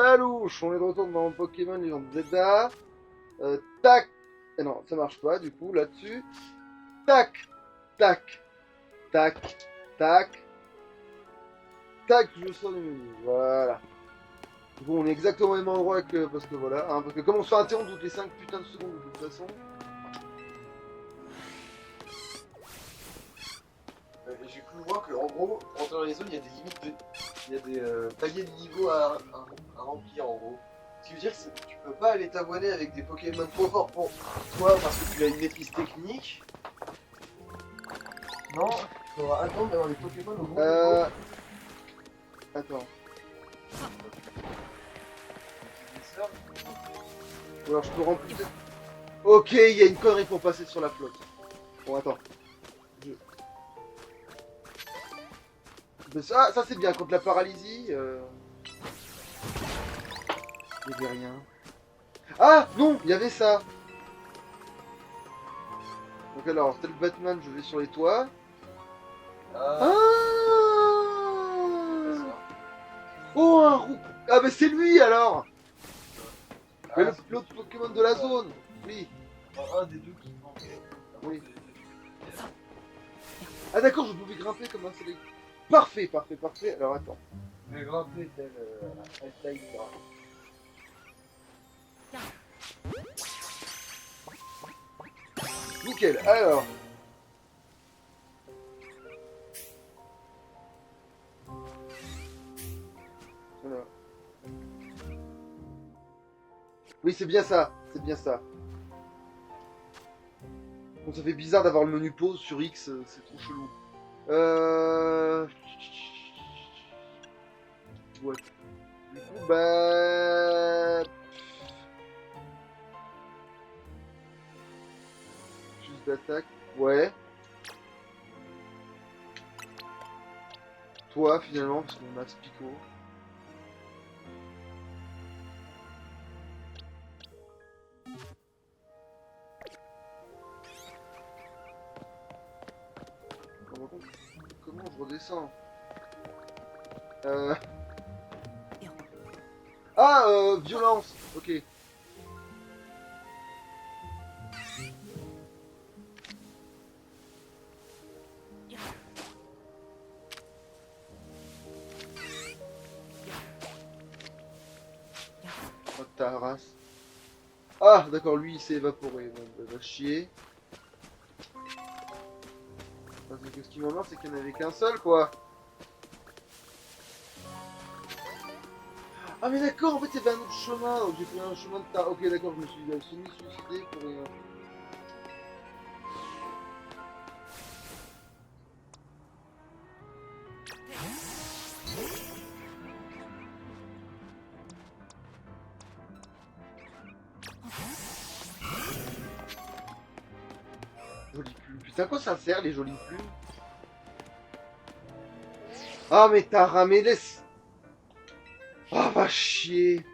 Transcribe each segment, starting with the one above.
Salouche, on est de retour dans Pokémon Legend Zelda. Tac. Eh non, ça marche pas du coup là-dessus. Tac, tac, tac, tac, tac, je sors du menu. Voilà. Du coup, on est exactement au même endroit que. Parce que voilà. Hein, parce que comme on se fait interrompre toutes les 5 putains de secondes de toute façon. J'ai cru voir qu'en gros, pour entrer dans les zones, il y a des limites de. Il y a des paliers de niveau à remplir en gros. Ce qui veut dire que tu peux pas aller t'abonner avec des Pokémon trop forts pour toi parce que tu as une maîtrise technique. Non, il faudra attendre d'avoir des Pokémon au bon niveau. Attends. Ou alors je peux remplir. Ok, il y a une connerie pour passer sur la flotte. Bon, attends. Ça c'est bien, contre la paralysie. Il n'y avait rien. Ah non, il y avait ça. Donc alors, tel Batman, je vais sur les toits. Ah Oh, un roux. Ah mais c'est lui alors. Mais l'autre Pokémon de la zone. Oui. Un des deux qui manquait. Oui. Ah d'accord, je pouvais grimper comme un soleil. Parfait, parfait, parfait. Alors attends. Je vais grimper tel Altaïra. Nickel, alors. Voilà. Oui, c'est bien ça, c'est bien ça. Bon, ça fait bizarre d'avoir le menu pause sur X, c'est trop chelou. Ouais. Du coup, bah... Juste d'attaque. Ouais. Toi, finalement, parce qu'on a Spico. Comment je redescends? Euh... Ah, violence. Ok. Oh, ta race. Ah, d'accord, lui, il s'est évaporé. Bon, bah, va chier. Parce que ce qui m'emmerde, c'est qu'il n'y en avait qu'un seul, quoi. Ah, mais d'accord, en fait, il y avait un autre chemin. Donc j'ai pris un chemin de ta... Ok, d'accord, je me suis semi-suicidé pour rien. Jolie plume. Putain, quoi ça sert, les jolies plumes? Ah, mais t'as ramé, laisse. Ah, va chier.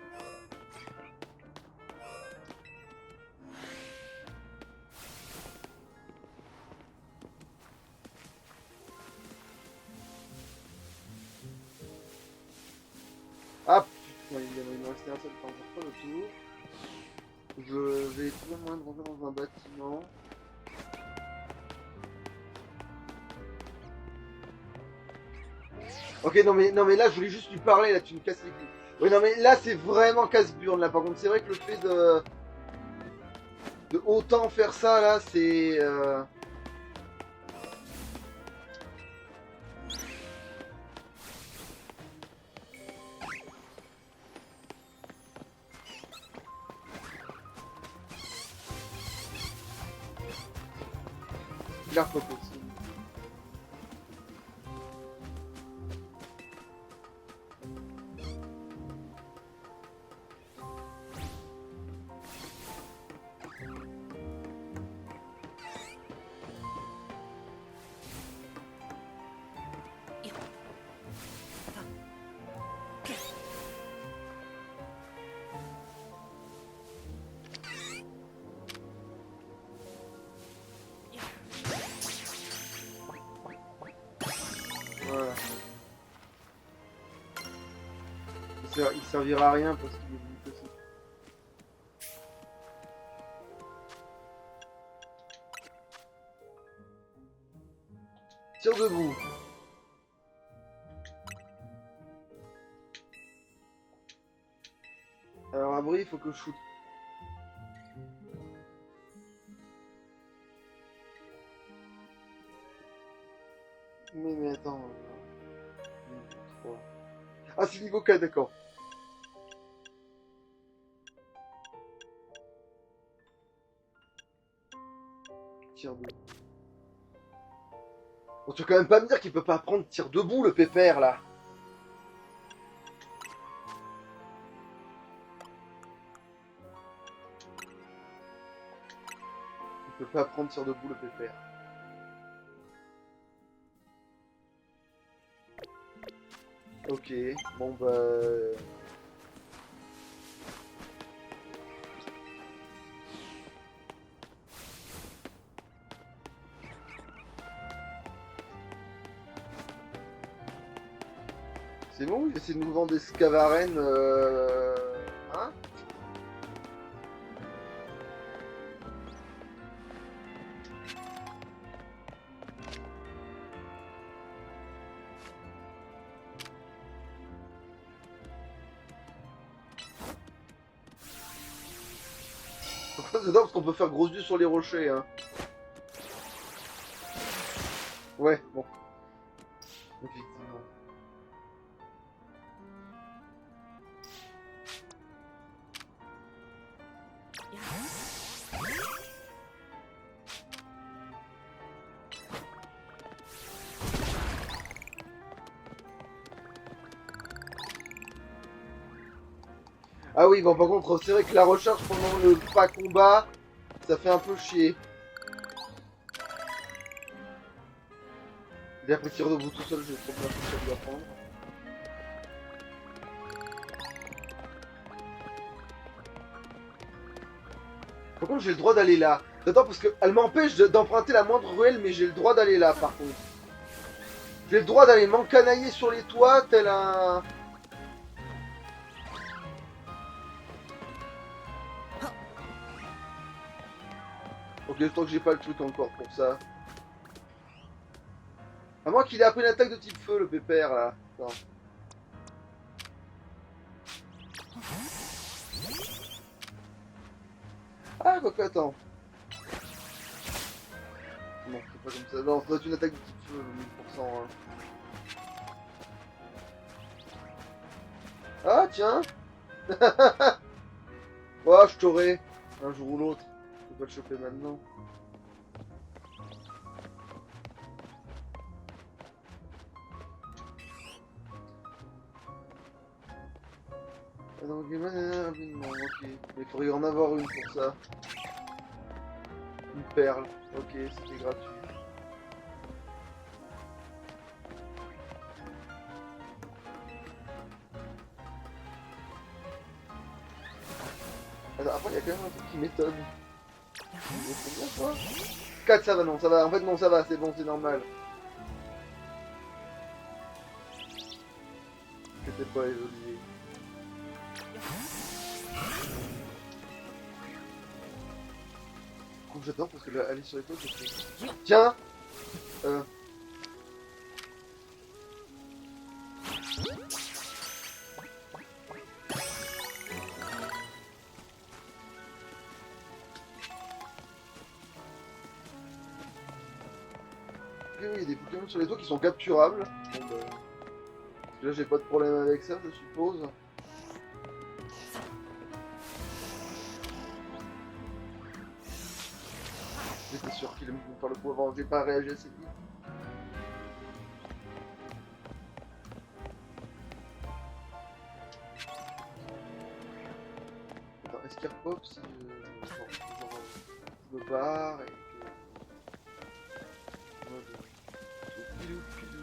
Ah, putain, il me restait un seul temps. Je reprends le tour. Je vais trouver le moyen de rentrer dans un bâtiment. Ok, non mais là, je voulais juste lui parler, là, tu me casses les couilles. Oui, non, mais là, c'est vraiment casse-burne, là. Par contre, c'est vrai que le fait de autant faire ça, là, c'est... L'air pas possible. il servira à rien parce qu'il est limite aussi. Tire debout. Alors abri, il faut que je shoot. Mais attends. Niveau 3. Ah, c'est niveau 4, d'accord. Tire debout. Bon, tu vas quand même pas me dire qu'il peut pas apprendre tir debout, le pépère, là. Il peut pas apprendre tir debout, le pépère. Ok, bon bah... C'est bon, il essaie de nous vendre des scavarènes, hein? Dedans parce qu'on peut faire gros yeux sur les rochers, hein. Ouais, bon. Effectivement. Ah oui, bon par contre, c'est vrai que la recharge pendant le pas combat, ça fait un peu chier. Il a pris tir debout tout seul, j'ai trop peur que ça doit prendre. Par contre, j'ai le droit d'aller là. Attends, parce qu'elle m'empêche d'emprunter la moindre ruelle, mais j'ai le droit d'aller là par contre. J'ai le droit d'aller m'encanailler sur les toits, tel un... Ok, je crois que j'ai pas le truc encore pour ça. À moins qu'il ait appris une attaque de type feu, le pépère, là. Attends. Ah, quoi, attends. Non, c'est pas comme ça. Non, ça doit être une attaque de type feu, 1000%. Hein. Ah, tiens. Oh, je t'aurai. Un jour ou l'autre. Je peux pas le choper maintenant. Ah, donc, rapidement, ok. Mais il faudrait en avoir une pour ça. Une perle. Ok, c'était gratuit. Alors, après, il y a quand même un truc qui m'étonne. C'est bien, quoi. 4, ça va, non, ça va. En fait, non, ça va, c'est bon, c'est normal. Que t'es pas évolué. J'adore parce que là, aller sur les toits, c'est... Tiens Ok, oui, il y a des Pokémon sur les toits qui sont capturables. Bon, bah... Parce que là, j'ai pas de problème avec ça, je suppose. J'étais sûr qu'il allait me faire le coup avant, j'ai pas réagi assez vite. Attends, est-ce qu'il repop si je me barre et que... Pilou, pilou.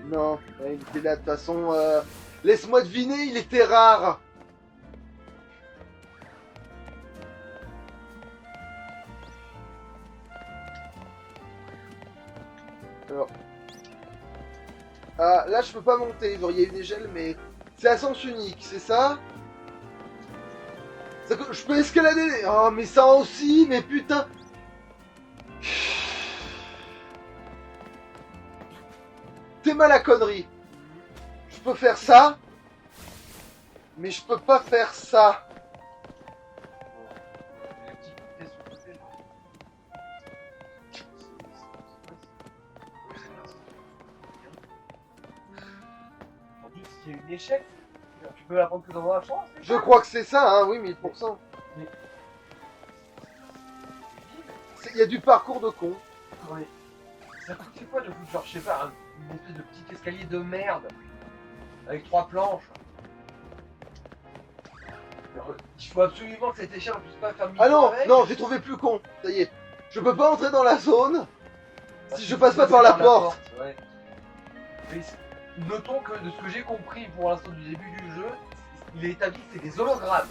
Non, il était là de toute façon. Laisse-moi deviner, il était rare. là, je peux pas monter. Genre, il y a une échelle, mais c'est à sens unique, c'est ça? Je peux escalader. Oh, mais ça aussi, mais putain. T'es mal à connerie. Je peux faire ça, mais je peux pas faire ça. Les petits côtés sur le côté, là. En plus, s'il y a une échec, tu peux la prendre que dans la chance. Je crois que c'est ça, hein, oui, 1000%. Mais- Il y a du parcours de con. Ouais. Ça coûte quoi de foutre, genre, je sais pas, une espèce de petit escalier de merde avec 3 planches. Alors, il faut absolument que cette échelle ne puisse pas faire Ah non, avec. non, j'ai trouvé plus con. Ça y est. Je peux pas entrer dans la zone si je passe pas par la porte. Ouais. Mais notons que de ce que j'ai compris pour l'instant du début du jeu, il est établi que c'est des hologrammes.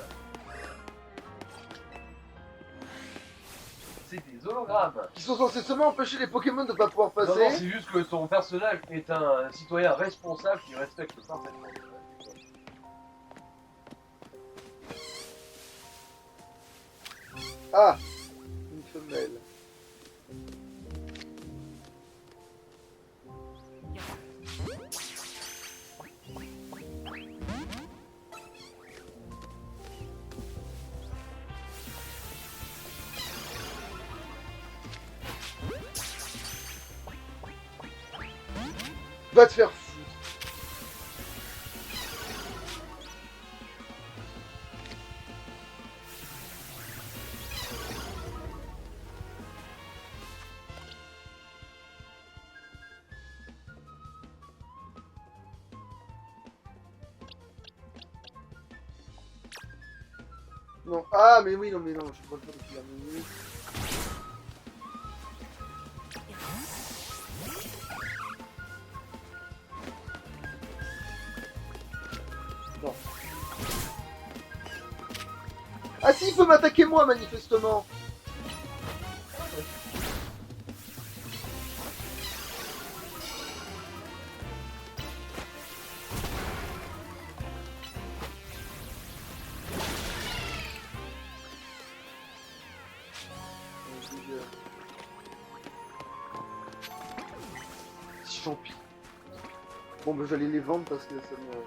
C'est des hologrammes. Qui sont censés seulement empêcher les Pokémon de pas pouvoir Non, non, passer. c'est juste que ton personnage est un citoyen responsable qui respecte parfaitement. Ah, une femelle. Va te faire foutre. Non, ah mais oui, non mais non, je peux pas le faire depuis la minute. Non. Ah si, il peut m'attaquer moi manifestement. Champi. Bon, bah j'allais les vendre parce que ça me.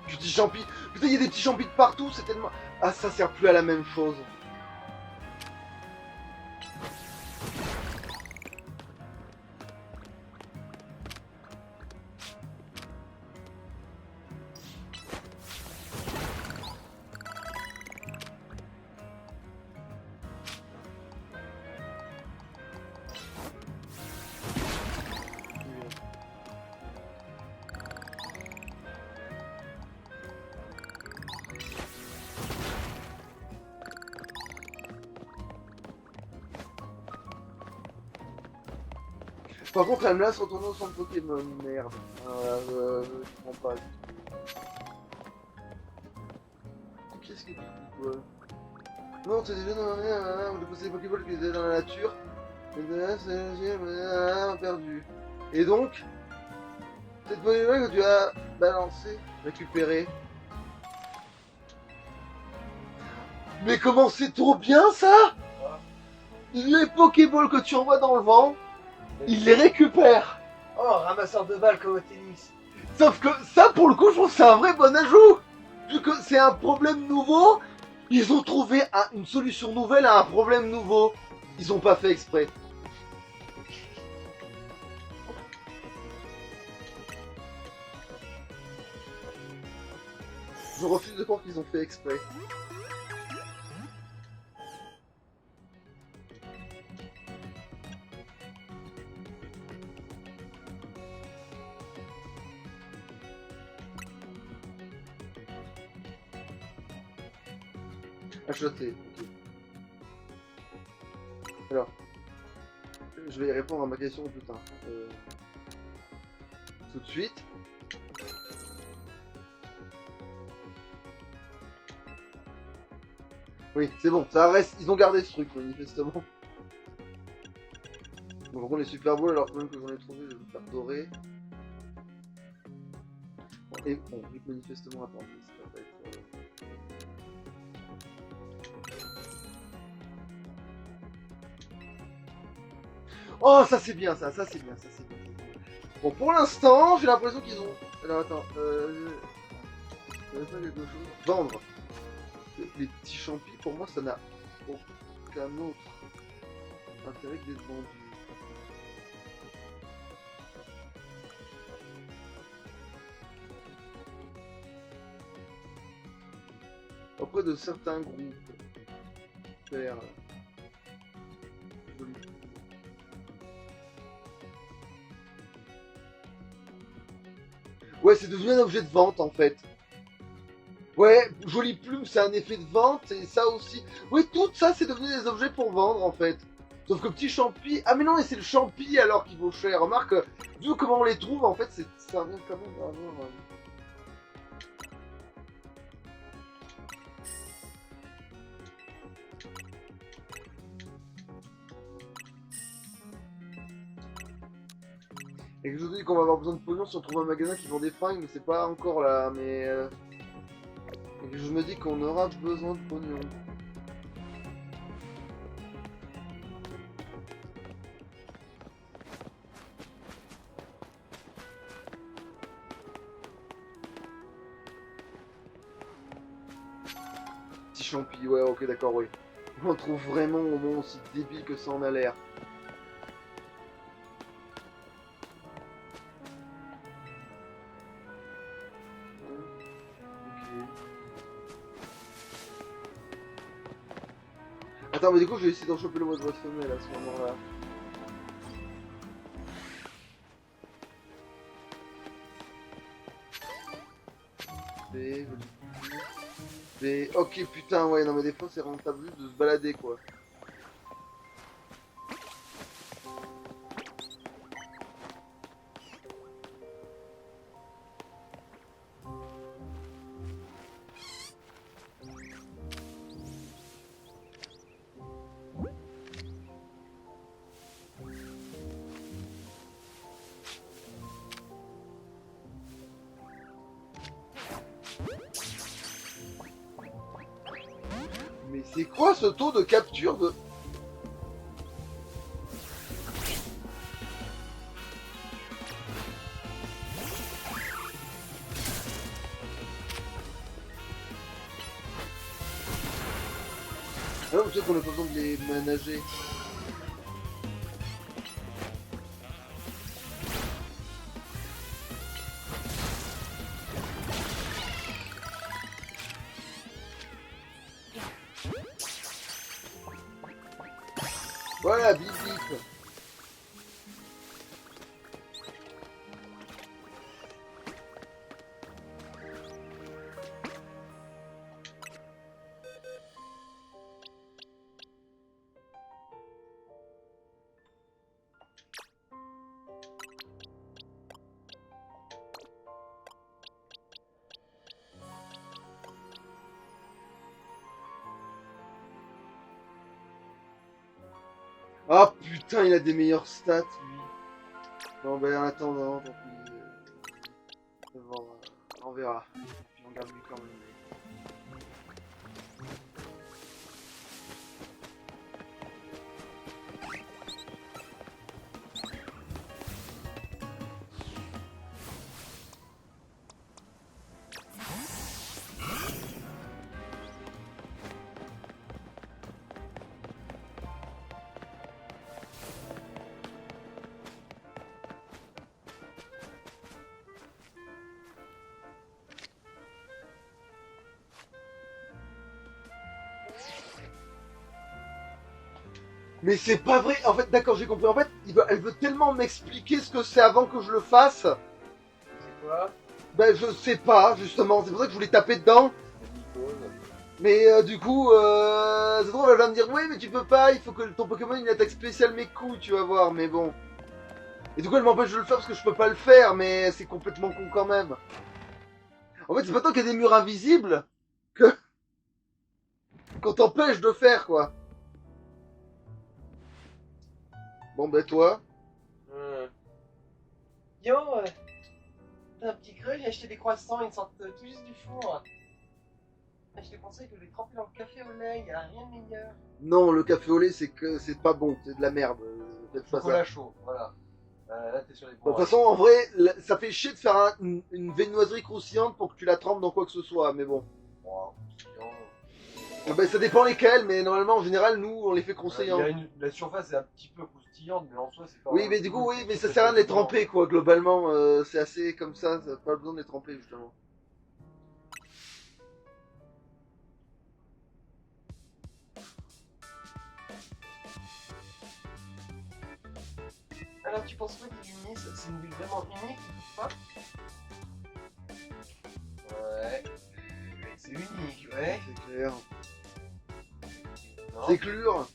Petits champis. Putain, il y a des petits champis de partout, c'est tellement. Ah, ça sert plus à la même chose. Par contre, elle me laisse retourner au centre Pokémon. Merde. Je comprends pas. Qu'est-ce que tu dis, toi? Non, c'est déjà dans la où j'ai posé des Pokéballs qui étaient dans la nature. Et là, c'est perdu. Et donc, cette Pokéball que tu as balancé, récupéré. Mais comment c'est trop bien ça? Les Pokéballs que tu envoies dans le vent, il les récupère. Oh, ramasseur de balles comme au tennis. Sauf que ça, pour le coup, je trouve que c'est un vrai bon ajout. Vu que c'est un problème nouveau, ils ont trouvé une solution nouvelle à un problème nouveau. Ils ont pas fait exprès. Je refuse de croire qu'ils ont fait exprès. Acheter, ok. Alors, je vais répondre à ma question plus tard. Tout de suite. Oui, c'est bon, ça reste. Ils ont gardé ce truc, manifestement. Bon, par contre, les Super Bowl, alors que même que j'en ai trouvé, je vais me faire dorer. Bon, et bon, vu que manifestement, attendez, ça va pas être. Oh, ça c'est bien, ça c'est bien, ça c'est bien. Bon, pour l'instant, j'ai l'impression qu'ils ont. Alors attends, ça veut pas quelque chose. Vendre. Les petits champis, pour moi, ça n'a aucun autre intérêt que d'être vendu. Auprès de certains groupes. Faire. Joli. Ouais, c'est devenu un objet de vente en fait. Ouais, jolie plume, c'est un effet de vente, et ça aussi. Oui, tout ça, c'est devenu des objets pour vendre, en fait. Sauf que petit champi... Ah mais non, et c'est le champi alors qui vaut cher. Remarque, vu comment on les trouve, en fait, ça revient quand même à avoir... Et que je te dis qu'on va avoir besoin de pognon si on trouve un magasin qui vend des fringues, mais c'est pas encore là, mais... Et que je me dis qu'on aura besoin de pognon. Petit champi, ouais, ok, d'accord, oui. On trouve vraiment au moment aussi débile que ça en a l'air. Attends, mais du coup, je vais essayer d'en choper le mot de votre femelle à ce moment-là. B. Ok, putain, ouais, non, mais des fois, c'est rentable juste de se balader, quoi. Mais c'est quoi ce taux de capture de... Ah non, peut-être qu'on a pas besoin de les manager. Voilà, bip bip. Ah putain, il a des meilleures stats, lui. Bon, ben en attendant, tant pis. Bon, on verra. Puis on garde lui quand même. Mais c'est pas vrai. En fait, d'accord, j'ai compris. En fait, elle veut tellement m'expliquer ce que c'est avant que je le fasse. C'est quoi? Ben, je sais pas, justement. C'est pour ça que je voulais taper dedans. C'est l'icône. Mais du coup, c'est drôle, elle va me dire, oui, mais tu peux pas, il faut que ton Pokémon il attaque spécial mes coups, tu vas voir, mais bon. Et du coup, elle m'empêche de le faire parce que je peux pas le faire, mais c'est complètement con quand même. En fait, c'est pas tant qu'il y a des murs invisibles que qu'on t'empêche de faire, quoi. Bon, ben toi. Yo, t'as un petit creux, j'ai acheté des croissants, ils sortent tout juste du four. Je te conseille de les tremper dans le café au lait, y a rien de meilleur. Non, le café au lait, c'est que c'est pas bon, c'est de la merde. Faites pas ça. Chocolat chaud, voilà. Là, t'es sur les De bons toute façon, en vrai, ça fait chier de faire une viennoiserie croustillante pour que tu la trempes dans quoi que ce soit, mais bon. rails. Ben, ça dépend lesquels, mais normalement, en général, nous, on les fait croustillants. La surface est un petit peu croustillante, mais en soi, c'est pas. Oui, mais du coup, oui, mais ça sert à rien de les tremper, quoi, globalement. C'est assez comme ça pas besoin de les tremper, justement. Alors, tu penses quoi d'Illumis? C'est une ville vraiment unique, tu trouves pas? Ouais. C'est unique, ouais. C'est clair. Non, C'est clair.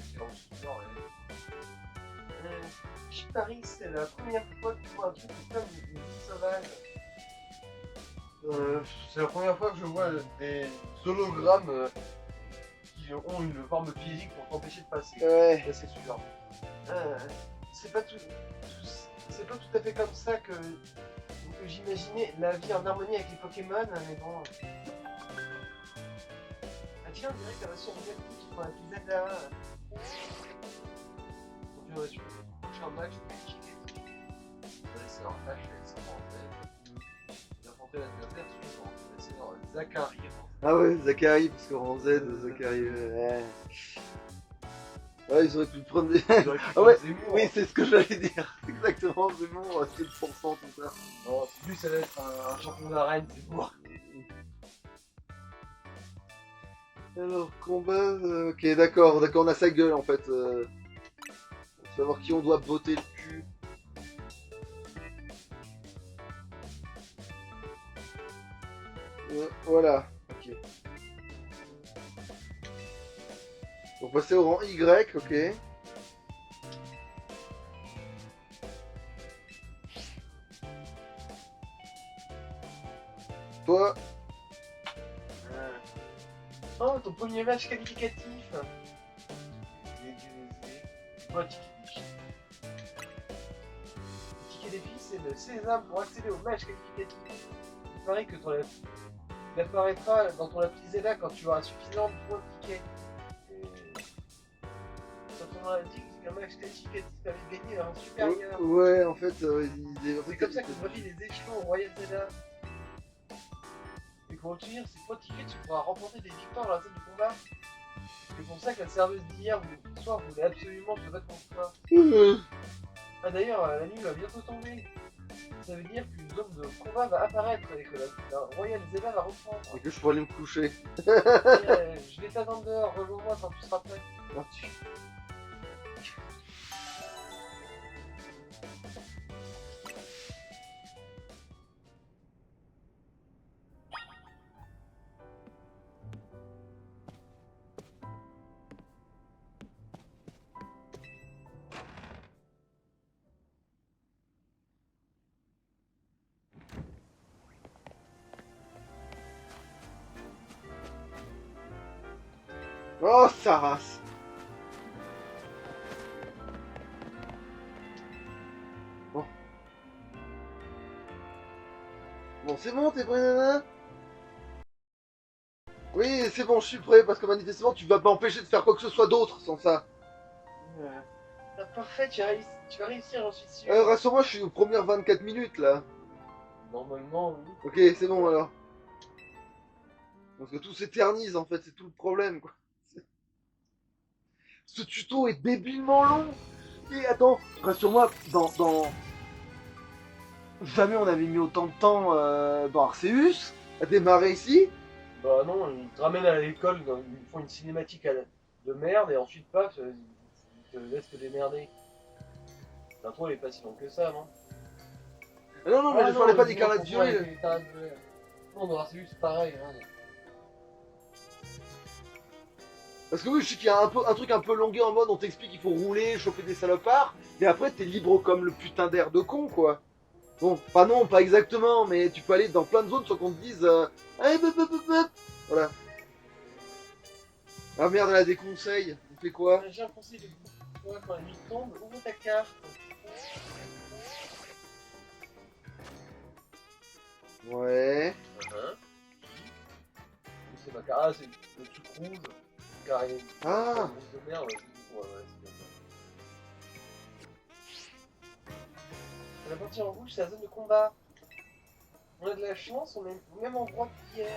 c'est dans le sud, ouais. Je parie que c'est la première fois que tu vois un truc comme une vie sauvage. C'est la première fois que je vois des hologrammes qui ont une forme physique pour t'empêcher de passer. Ouais. Ça, c'est sûr. C'est pas tout à fait comme ça que j'imaginais la vie en harmonie avec les Pokémon, mais bon. Ah tiens, on dirait que la version Galactique pour la petite Zelda. Donc, je suis un match de Chiquet. C'est leur flash, c'est en fait. Il a affronté l'adversaire suivant. C'est leur Zachary. Ah ouais, Zachary, parce que en Z, Zachary. Ouais. Ouais, ils auraient pu prendre des. Ah ouais, oui, c'est ce que j'allais dire. Exactement, Zemmour, 7%, tout ça. Non, lui, ça va être un champion d'arène, c'est bon. Alors, combat. Ok, d'accord, on a sa gueule en fait. Pour savoir qui on doit botter le cul. Voilà, ok. Pour passer au rang Y, ok. Toi, Oh, ton premier match qualificatif. Moi, le ticket défi, c'est le sésame pour accéder au match qualificatif. Il paraît que il apparaîtra dans ton appli Zelda quand tu auras suffisamment de points de ticket. Quand on indique qu'un match qualificatif permet de gagner un supérieur. ouais, en fait, C'est comme ça que tu gravis les échelons au Royal Zelda. Et pour obtenir ces points de ticket, tu pourras remporter des victoires dans la zone de combat. C'est pour ça que la serveuse d'hier soir voulait absolument se battre contre toi. Ah d'ailleurs, la nuit va bientôt tomber. Ça veut dire qu'une zone de combat va apparaître et que la Royal Zelda va reprendre. Et que je pourrais aller me coucher. Je vais t'attendre dehors, rejoins-moi quand tu seras prêt. Merci. Oh, sa race. Bon. Bon, c'est bon, t'es prêt, nana? Oui, c'est bon, je suis prêt, parce que manifestement, tu vas pas empêcher de faire quoi que ce soit d'autre sans ça. Parfait, tu vas réussir, j'en suis sûr. Rassure-moi, je suis aux premières 24 minutes, là. Normalement, oui. Ok, c'est bon, alors. Parce que tout s'éternise, en fait, c'est tout le problème, quoi. Ce tuto est débilement long. Et attends, rassure-moi, dans... Jamais on avait mis autant de temps dans Arceus à démarrer ici. Bah non, ils te ramènent à l'école, ils font une cinématique de merde et ensuite paf, ils te laissent te démerder. L'intro elle est pas si longue que ça, non? Ah non, non, mais je parlais pas des carnats de durée. Non, dans Arceus c'est pareil. Hein. Parce que oui, je sais qu'il y a un truc un peu longué en mode on t'explique qu'il faut rouler, choper des salopards, mais après t'es libre comme le putain d'air de con quoi. Bon, pas non, pas exactement, mais tu peux aller dans plein de zones sans qu'on te dise allez, voilà. Ah merde, elle a des conseils, on fait quoi? J'ai un conseil de toi quand la nuit tombe, ouvre ta carte. Ouais. C'est ma carte. Ah, c'est le truc rouge. Carré. Ah, Rouge de merde. Ouais, c'est bien ça. La partie en rouge, c'est la zone de combat. On a de la chance, on est au même endroit qu'hier.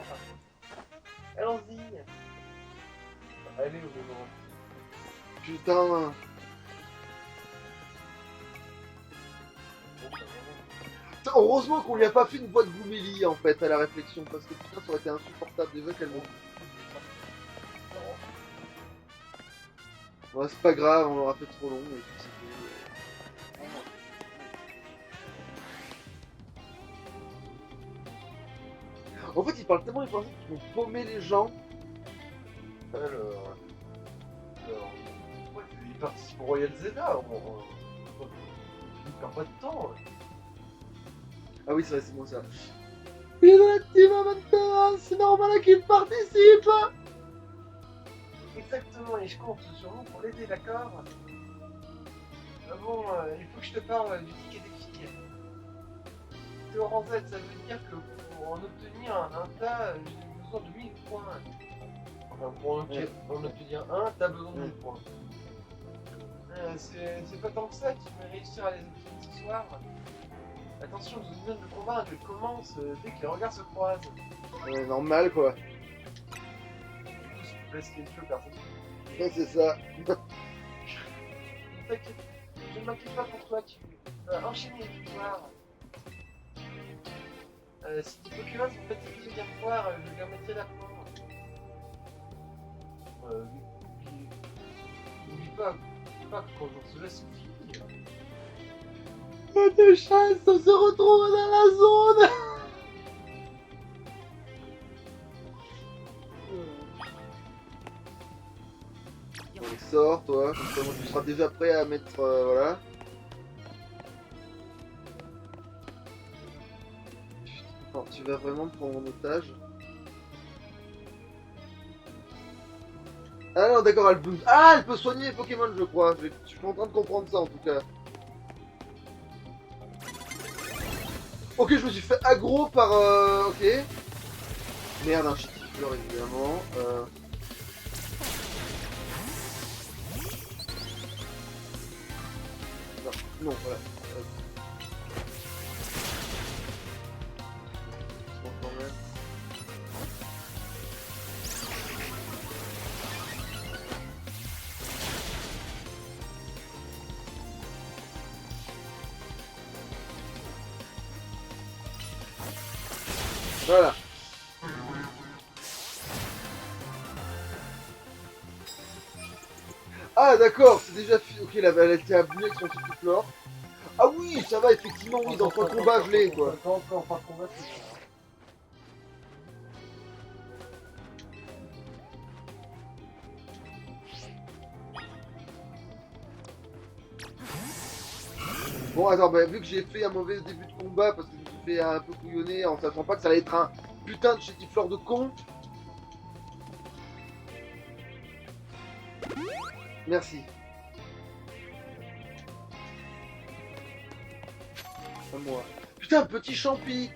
Allons-y. Allez, au moment. putain. Putain, heureusement qu'on lui a pas fait une voix de Goumélie en fait à la réflexion, parce que putain ça aurait été insupportable déjà qu'elle monte. Ouais, c'est pas grave, on l'aura fait trop long et puis c'est tout. En fait, ils parlent tellement les Français qu'ils vont paumer les gens. Alors, ouais, il participe au Royal Zelda. Il perd pas de temps. Ah oui, c'est vrai, c'est bon ça. Il est dans la team maintenant, c'est normal qu'il participe. Exactement, et je compte sur vous pour l'aider, d'accord? Ah bon, il faut que je te parle du ticket des filles. T'es au rang Z, ça veut dire que pour en obtenir un tas, j'ai besoin de 1000 points. Enfin, pour en obtenir un, t'as besoin de 1000 points. C'est pas tant que ça, tu peux réussir à les obtenir ce soir. Attention, je zone de combat, je commence dès que les regards se croisent. Ouais, normal quoi. Du coup, si tu laisses les yeux, personne. Ouais, c'est ça. Je ne m'inquiète pas pour toi, tu enchaînes les victoires. Si tes Pokémon sont fatigués bien voir, je leur mettrai la prendre. N'oublie pas que quand on se laisse finir. Il y a des chances de se retrouver dans la zone. Allez, sors toi, comme ça moi, tu seras déjà prêt à mettre voilà. Putain, tu vas vraiment me prendre en otage. Ah non d'accord, elle peut... Ah, elle peut soigner les Pokémon je crois. Je suis en train de comprendre ça en tout cas. Ok, je me suis fait aggro par... Ok. Merde, un chitifleur évidemment. Non, non, voilà. Bon, quand même. Voilà. Ah d'accord, c'est déjà fini. Ok, elle était abîmée avec son chitifleur. Ah oui, ça va effectivement, oui, dans le combat je l'ai quoi. Quand on fait un combat, c'est ça. Bon, attends, bah, vu que j'ai fait un mauvais début de combat parce que je me suis fait un peu couillonner en sachant pas que ça allait être un putain de chétifleur de con. Merci. À moi. Putain, petit champi.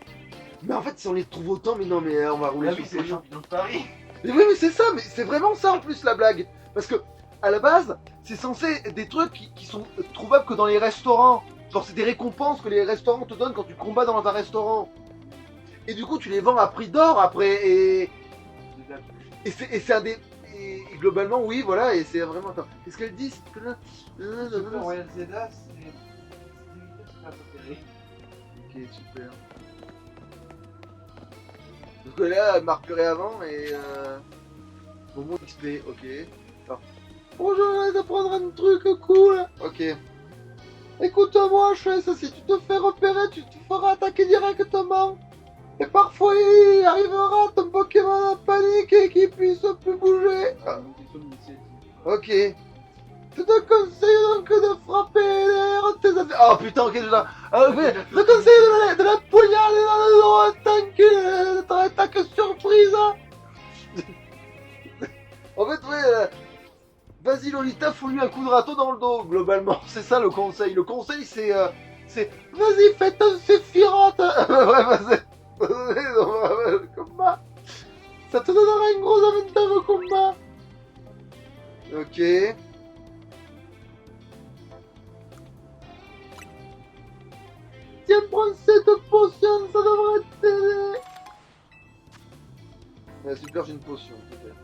Mais en fait, si on les trouve autant, mais non, mais on va rouler Ah sur oui, c'est le les champ. champignons de Paris. Mais oui, mais c'est ça, mais c'est vraiment ça en plus la blague. Parce que, à la base, c'est censé être des trucs qui sont trouvables que dans les restaurants. Genre, c'est des récompenses que les restaurants te donnent quand tu combats dans un restaurant. Et du coup, tu les vends à prix d'or après. Et c'est un des. Et globalement, oui, voilà, et c'est vraiment. Attends, qu'est-ce qu'elle dit cette conne-là Le Royal Zelda, c'est des unités qui peuvent opérer. Ok, super. Donc là, elle marquerait avant et. Moment XP, ok. Alors, bonjour, je vais t'apprendre un truc cool. Ok. Écoute-moi, Chess, si tu te fais repérer, tu te feras attaquer directement. Et parfois il arrivera ton Pokémon en panique et qu'il puisse plus bouger. Ah, une question d'initiative. Ok. Je te conseille donc de frapper l'air tes adversaires. Oh putain, ok, déjà. Je te conseille de la poignarder dans le dos tant que ton attaque surprise. En fait, ouais, vas-y Lolita, faut lui un coup de râteau dans le dos, globalement. C'est ça le conseil. Le conseil, c'est vas-y, fais ton Sephiroth. Ouais, vas-y. Le combat. Ça te donnera un gros avantage au combat. Ok. Tiens, prends cette potion, ça devrait t'aider. Ouais, super, j'ai une potion, super.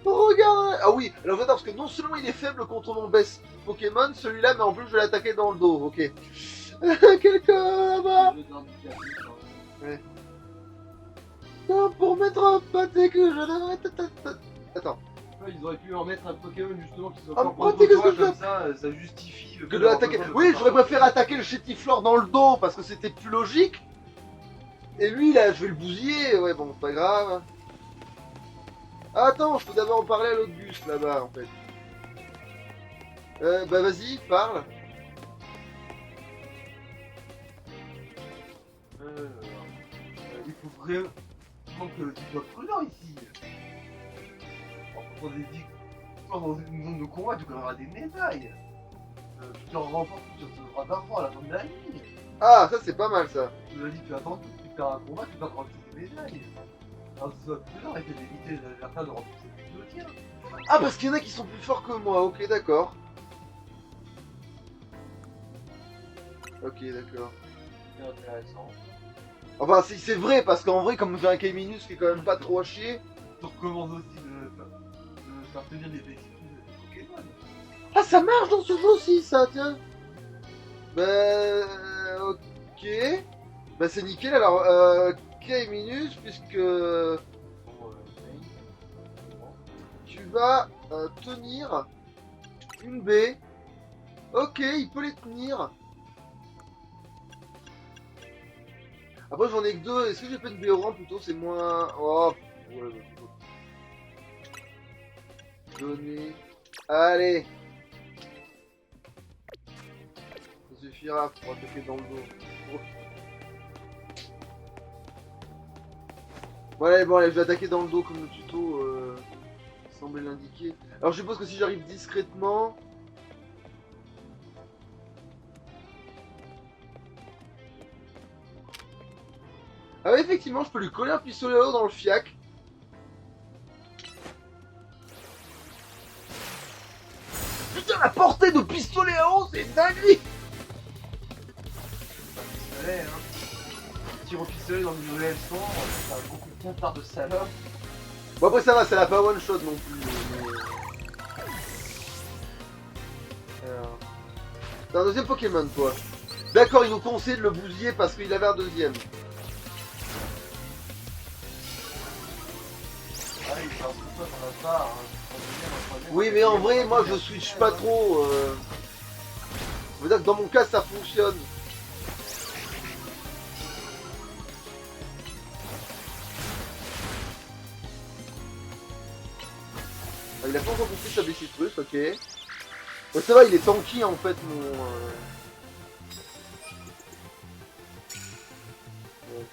Regarde. Ah oui, alors j'adore parce que non seulement il est faible contre mon best Pokémon, celui-là, mais en plus je vais l'attaquer dans le dos, ok. Quelqu'un là-bas. Ouais. Non, pour mettre un pâté que je devrais... Attends. Ouais, ils auraient pu en mettre un Pokémon justement qui soit Ah, fort pratique, contre toi, qu'est-ce que comme ça justifie le Que fait de l'attaquer. d'avoir besoin de Oui, faire j'aurais ça. préféré attaquer le Chétiflore dans le dos parce que c'était plus logique. Et lui, là, je vais le bousiller. Ouais, bon, c'est pas grave. Ah, attends, je peux d'abord en parler à l'autre bus là-bas en fait. Bah vas-y, parle. Il faut vraiment que tu sois prudent ici. Dans des victoires dans une zone de combat, tu gagneras des médailles. Tu te remportes sur ce bras d'argent à la fin de la nuit. Ah, ça c'est pas mal ça. Tu l'as dit, tu attends, tu perds un combat, tu vas prendre des médailles. Alors que sois prudent et d'éviter l'adversaire de remplir ses buts de tir. Ah, parce qu'il y en a qui sont plus forts que moi. Ok, d'accord. Ok, d'accord. C'est intéressant. Enfin, si c'est vrai, parce qu'en vrai, comme j'ai un K-Minus qui est quand même pas trop à chier. Tu recommences aussi de faire tenir les véhicules des Pokémon. Ah, ça marche dans ce jeu aussi, ça, tiens. Ok. Bah, c'est nickel. Alors, K-Minus, puisque tu vas tenir une baie. Ok, il peut les tenir. Après, j'en ai que deux. Est-ce que j'ai pas une baie orange plutôt? C'est moins. Oh, ouais, donner. Allez. Ça suffira pour attaquer dans le dos. Bon, allez, je vais attaquer dans le dos comme le tuto semblait l'indiquer. Alors, je suppose que si j'arrive discrètement. Ah ouais, effectivement, je peux lui coller un pistolet à eau dans le fiac. Putain, la portée de pistolet à eau, c'est dingue. Pistolet, hein. Tire au pistolet dans une ruelle sombre, ça a beaucoup de cantards de salope. Bon, après, ça va, ça l'a pas one shot non plus. Mais... Alors... T'as un deuxième Pokémon, toi. D'accord, il nous conseille de le bousiller parce qu'il avait un deuxième. Ah, il fait un coup de toi, t'en as pas. Hein. Oui, mais en vrai, moi, je switch pas trop. Je veux dire que dans mon cas, ça fonctionne. Ah, il a pas encore compris sa Bicitrus, ok. Ouais, ça va, il est tanky en fait, mon... Ouais.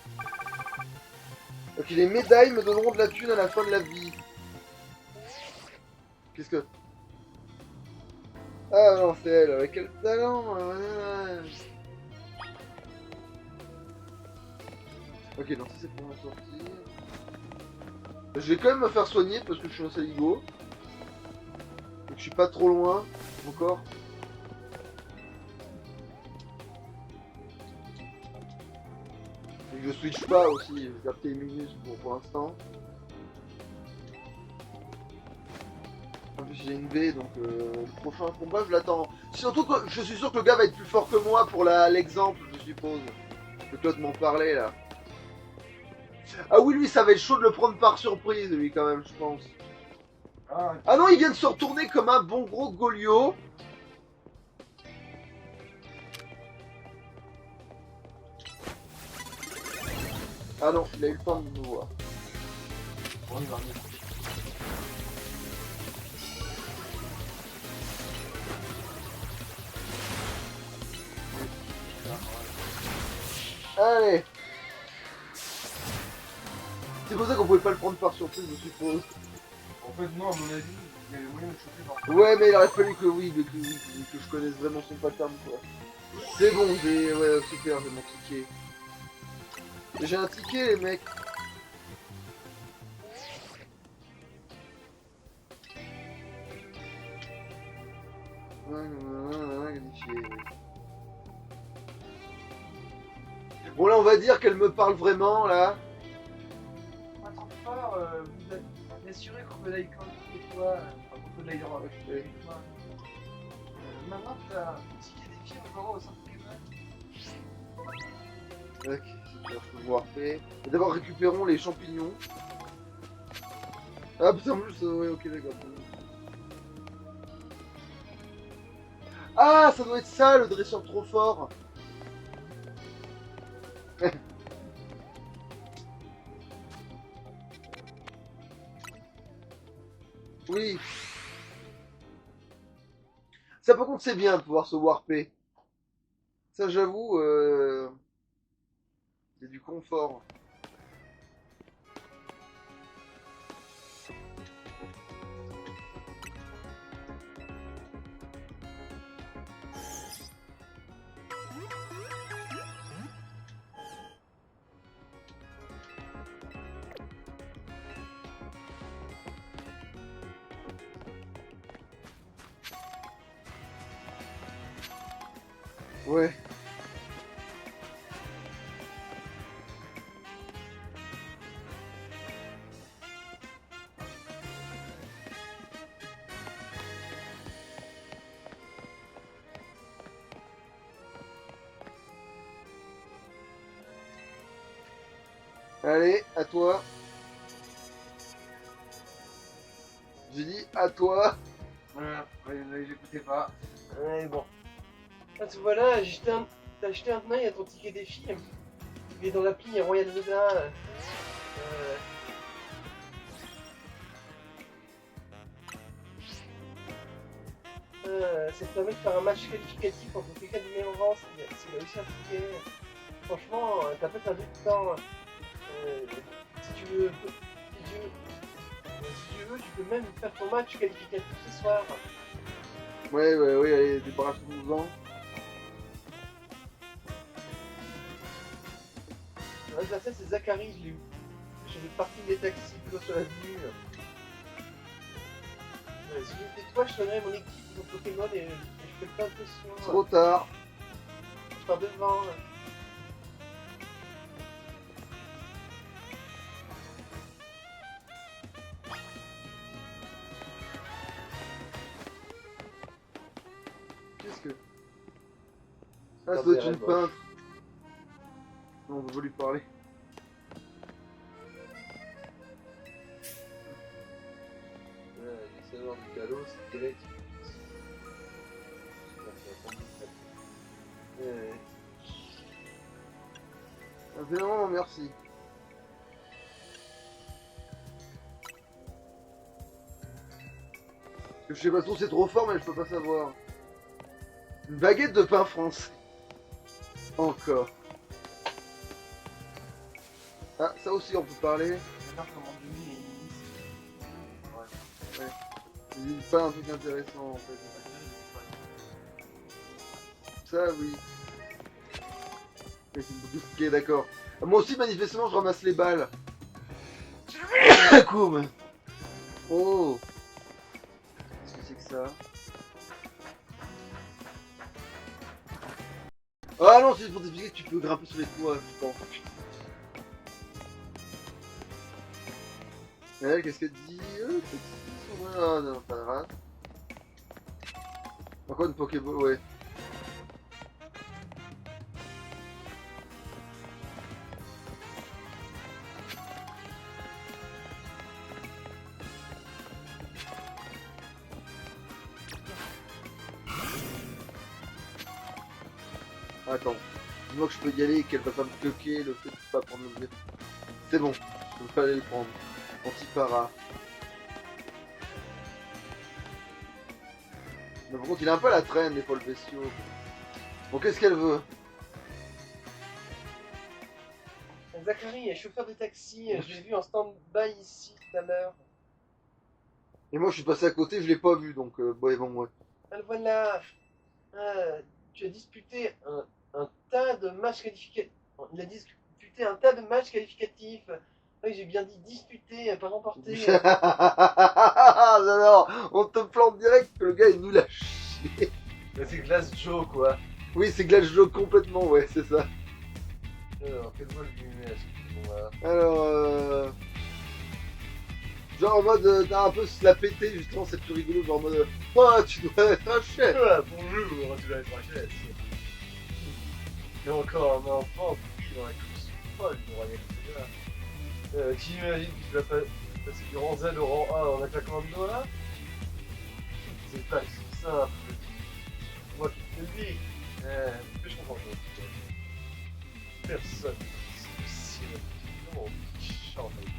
Ok, les médailles me donneront de la thune à la fin de la vie. Qu'est-ce que... Ah non, c'est elle, avec quel talent. Ok, non, ça c'est pour m'en sortir. Je vais quand même me faire soigner parce que je suis un saligo. Donc je suis pas trop loin, encore. Et que je switch pas aussi, je garde tes minus pour l'instant. En plus j'ai une baie, donc le prochain combat je l'attends. Surtout que je suis sûr que le gars va être plus fort que moi pour l'exemple, je suppose. Que Claude m'en parlait là. Ah oui, lui ça va être chaud de le prendre par surprise, lui quand même, je pense. Ah non, il vient de se retourner comme un bon gros Golio. Ah non, il a eu le temps de nous voir. Bon, il va revenir. Allez. C'est pour ça qu'on pouvait pas le prendre par surprise, je suppose. En fait, non, à mon avis, il y avait moyen de choper par Ouais, mais il aurait fallu que oui, que je connaisse vraiment son pattern, quoi. C'est bon, j'ai... Ouais, super, j'ai mon ticket. J'ai un ticket, les mecs. Bon, là, on va dire qu'elle me parle vraiment, là. Attends fort, vous êtes assuré Crocodile Candy et toi, enfin Crocodile Rock. Ouais. Et toi. Maintenant, t'as un ticket défi au centre Pokémon. Ok, super, je peux voir fait. D'abord, récupérons les champignons. Ah, putain, en plus, ouais, ok, d'accord. Ah, ça doit être ça, le dresseur trop fort. Oui. Ça, par contre, c'est bien de pouvoir se warper. Ça, j'avoue, c'est du confort. Ouais. Allez, à toi. J'ai dit à toi. Voilà, ouais, j'écoutais pas. Ouais, bon. Ah, tu vois là, t'as jeté un œil à ton ticket défi. Il est dans l'appli Royal Zelda. Ça te permet de faire un match qualificatif entre quelqu'un du même rang s'il a réussi à piquer. Franchement, t'as pas perdu de temps. Si tu veux, tu peux même faire ton match qualificatif ce soir. Ouais, ouais, ouais, allez, débarrassons-nous-en. L'adversaire c'est Zachary, je l'ai eu. Je fais partie des taxis plutôt sur l'avenue. Si j'étais toi, je donnerais mon équipe, mon Pokémon et je fais plein de questions. Trop tard. Je pars devant. Qu'est-ce que... Ah, ça doit être une peintre. Non, on va pas lui parler. Les serveurs du Kalos, c'est direct. Vraiment, merci. Parce que je sais pas trop, c'est trop fort, mais je peux pas savoir. Une baguette de pain français. Encore. Ah, ça aussi, on peut parler. J'adore comment Jimmy est Ouais. C'est pas un truc intéressant, en fait. Ça, oui. Ok, d'accord. Moi aussi, manifestement, je ramasse les balles. Coum. Oh. Qu'est-ce que c'est que ça? Ah non, c'est pour t'expliquer que tu peux grimper sur les toits, je pense. Qu'est-ce qu'elle dit? Ah non, pas grave. Encore une Pokéball, ouais. Attends, dis-moi que je peux y aller et qu'elle va pas me bloquer le fait de pas prendre l'objet. C'est bon, je peux pas aller le prendre. Anti-para. Mais par contre, il a un peu la traîne, les Paul bestiaux. Bon, qu'est-ce qu'elle veut? Zachary est chauffeur de taxi, je l'ai vu en stand-by ici tout à l'heure. Et moi, je suis passé à côté, je l'ai pas vu, donc bon, ouais. Ah, le voilà. Tu as disputé un tas de matchs qualificatifs. Il a disputé un tas de matchs qualificatifs. Oui, j'ai bien dit disputé, pas remporté. Alors, on te plante direct que le gars, il nous l'a chié. Mais c'est Glass Joe quoi. Oui, c'est Glass Joe complètement, ouais, c'est ça. Alors, quel vol du MS? Bon, voilà. Alors, genre en mode, t'as un peu se la péter, justement, c'est plus rigolo, genre en mode, oh, tu dois être un chef. Bonjour, tu vas être HS. Il y a encore un enfant pris dans la course folle pour aller là. Qui imagine que tu vas passer du rang Z au rang A en attaquant de doigts? C'est pas si simple. Moi qui te le dis. Mais je comprends pas. Personne ne sait comment il chante avec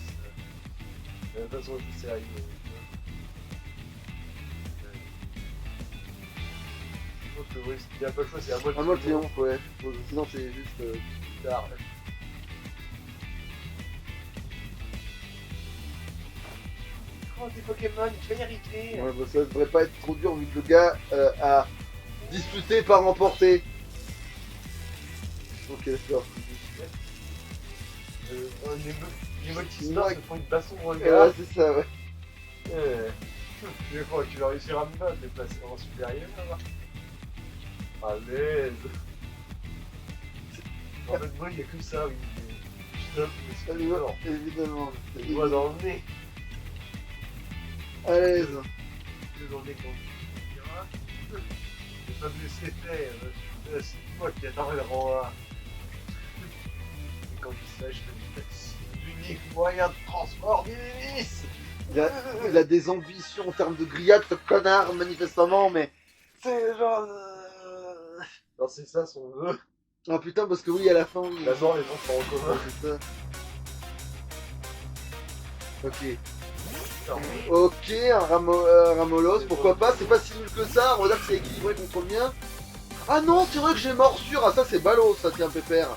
ça. De toute façon, je suis sérieux. Je pense que oui, il n'y a pas le choix, c'est à moi de Ah, moi, le triomphe, ouais. Sinon, c'est juste tard. Oh, tes Pokémon, tu vas y arriver. Ouais, bah, ça devrait pas être trop dur vu que le gars a disputé pas remporté. Ok, d'accord. Les motifs Ouais. se font une baston au Ouais, regard. c'est ça, ouais. Je crois que tu vas réussir à me battre, mais passer en supérieur. À l'aise. En fait, moi, il n'y a que ça, oui. Je tape, mais c'est Évidemment, fort. évidemment. Je le vois dans le nez. À l'aise. Je le vois dans le nez quand tu diras. J'ai pas vu ses terres. C'est moi qui attends le rang A. Et quand je sais, je te dis, c'est l'unique moyen de transport d'Ilimis. Il a des ambitions en termes de grillade, ce connard, manifestement, mais c'est genre. Non, c'est ça son vœu. Ah putain, parce que oui, à la fin. La mort les gens sont en Ouais, commun. c'est ça. Ok. Non, Ok, Ramolos, pourquoi pas, c'est pas si nul que ça, on va dire que c'est équilibré contre le mien. Ah non, c'est vrai que j'ai morsure, ah ça c'est ballot, ça tient pépère.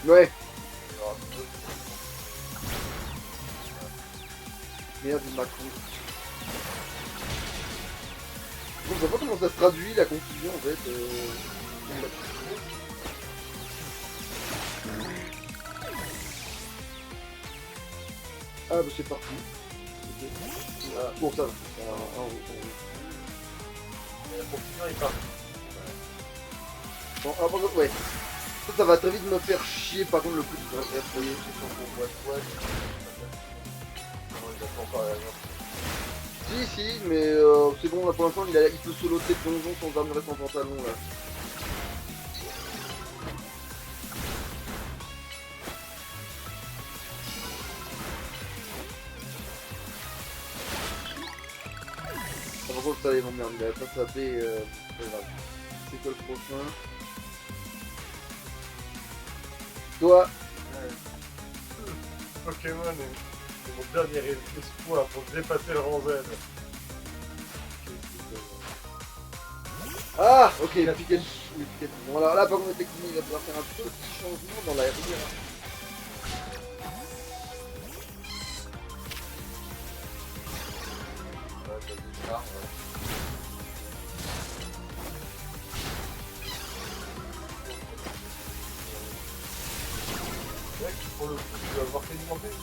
Ouais, merde, il m'a con. Je sais pas comment ça se traduit la confusion en fait. Ah bah c'est parti. Ok. Ah, bon ça va. la confusion est partie. Bon, ah, par contre, ouais. Ça va très vite me faire chier, par contre le coup de faire foyer. Si, mais c'est bon, là pour l'instant il peut soloter le donjon sans armurer son pantalon là. Ah, par contre ça il m'emmerde, il avait pas tapé, c'est pas grave. C'est quoi le prochain? Toi. Pokémon c'est mon dernier espoir pour dépasser le rang Z. Ah ok, il a Pikachu. Bon alors là par contre effectivement il va falloir faire un petit changement dans la rivière. Pour le coup, tu vas avoir quasiment fait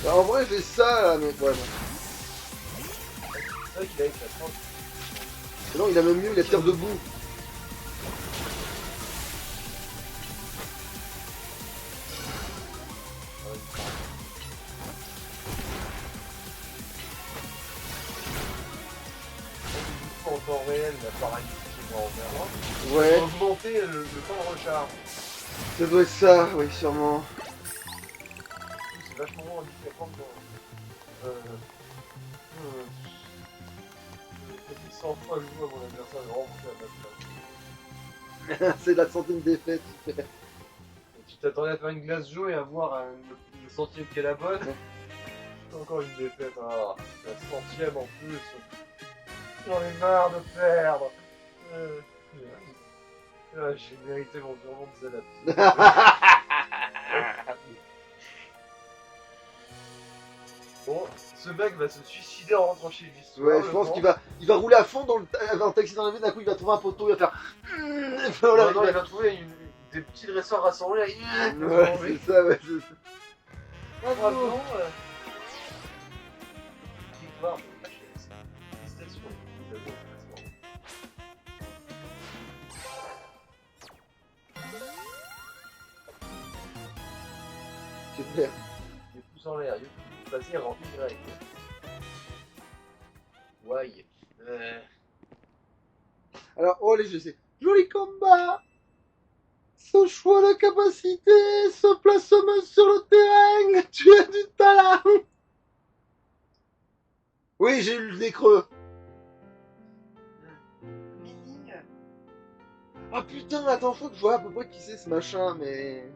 Bah, en vrai j'ai ça là, mais ouais non. c'est vrai qu'il a avec la 30. Non il a même mieux, il a tire debout. En temps réel, l'appareil qui est en verre. Ouais, Augmenter le temps de recharge. ça doit être ça, oui sûrement. C'est vachement handicapant. 100 fois le joue à mon adversaire, je rentre à ma place. C'est la centième défaite. Et tu t'attendais à faire une glace jaune et à voir le centième qui est la bonne. Encore une défaite, ah, la centième en plus. J'en ai marre de perdre. J'ai mérité mon surnom de Zelda. Bon, ce mec va se suicider en rentrant chez lui. ce soir, Ouais, je pense qu'il va rouler à fond dans le taxi dans la ville, d'un coup il va trouver un poteau, il va faire. Et puis voilà, Non, non, il va trouver des petits dresseurs rassemblés. Ouais, c'est ça, ouais, c'est ça. Bravo. Victoire de HS. Félicitations. Vous avez le classement. Super. Les pouces en l'air. Passer en Y. Y. Alors, oh les je sais. Joli combat. Ce choix de capacité, ce placement sur le terrain, tu as du talent. Oui, j'ai eu le nez creux. Mini. Ah putain, attends, faut que je vois à peu près qui c'est ce machin, mais...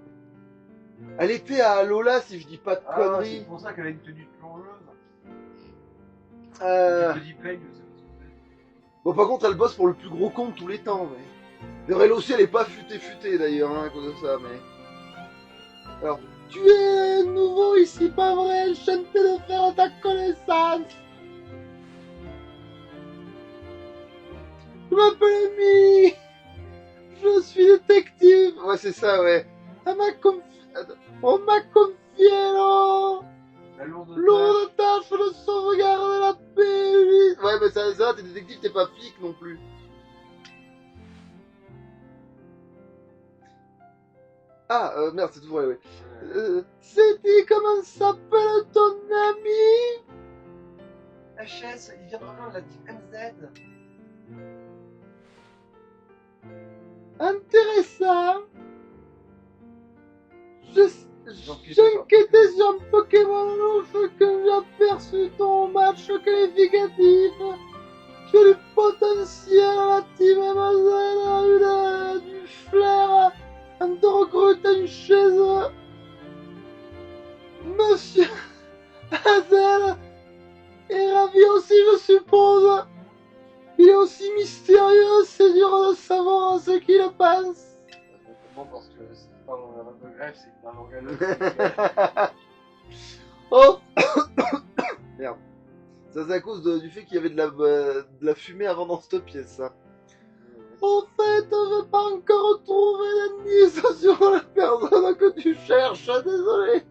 Elle était à Lola, si je dis pas de C'est conneries. pour ça qu'elle a une tenue de plongeuse. Euh... Du play, je sais pas. Bon, par contre, elle bosse pour le plus gros con de tous les temps, mais... D'ailleurs, elle aussi, elle est pas futée d'ailleurs, hein, à cause de ça, mais... Alors, tu es nouveau ici, pas vrai? Enchanté de faire ta connaissance. Je m'appelle Amy. Je suis détective. Ouais, c'est ça, ouais. On m'a confié, là. La lourde Lourde tâche de sauvegarder la paix. Ouais, mais ça, t'es détective, t'es pas flic non plus. Ah, merde, c'est tout vrai, ouais. C'est dit, comment s'appelle ton ami? HS, il vient de rejoindre la team MZ. Intéressant. J'inquiétais sur un Pokémon louche que j'ai aperçu ton match qualificatif. Tu as du potentiel, la team Amazon a eu du flair en te recruter chez eux. Monsieur Hazel est ravi aussi, je suppose. Il est aussi mystérieux, c'est dur de savoir ce qu'il pense. Parce que c'est pas un greffe, c'est un langage. Oh merde. Ça c'est à cause du fait qu'il y avait de la fumée avant dans cette pièce, ça. En fait, je n'ai pas encore trouvé d'indice sur la personne que tu cherches, désolé.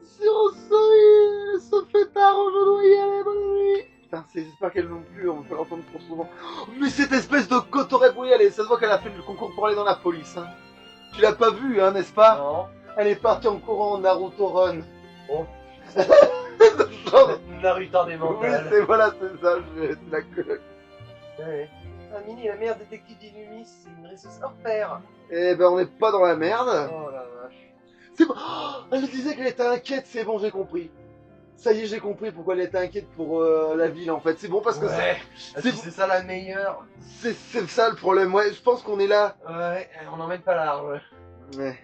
Sur ce, il se fait tard, je dois y aller, bonne nuit. Putain, j'espère qu'elle non plus, on va pas l'entendre trop souvent. Mais cette espèce de cotorette, oui, ça se voit qu'elle a fait le concours pour aller dans la police, hein. Tu l'as pas vu, hein, n'est-ce pas? Non. Elle est partie en courant en Naruto Run. Oh. Genre... La retardée Oui, mentale. c'est ça, c'est la queue. Ouais. Ah, Mini, la meilleure détective d'Illumis, c'est une dresseuse hors pair. Eh ben, on n'est pas dans la merde. Oh la vache. C'est bon. Oh, elle me disait qu'elle était inquiète, c'est bon, j'ai compris. Ça y est, j'ai compris pourquoi elle était inquiète pour la ville, en fait. C'est bon parce que ouais. c'est Ça la meilleure. c'est ça le problème. Ouais, je pense qu'on est là. Ouais, on n'emmène pas large. Ouais.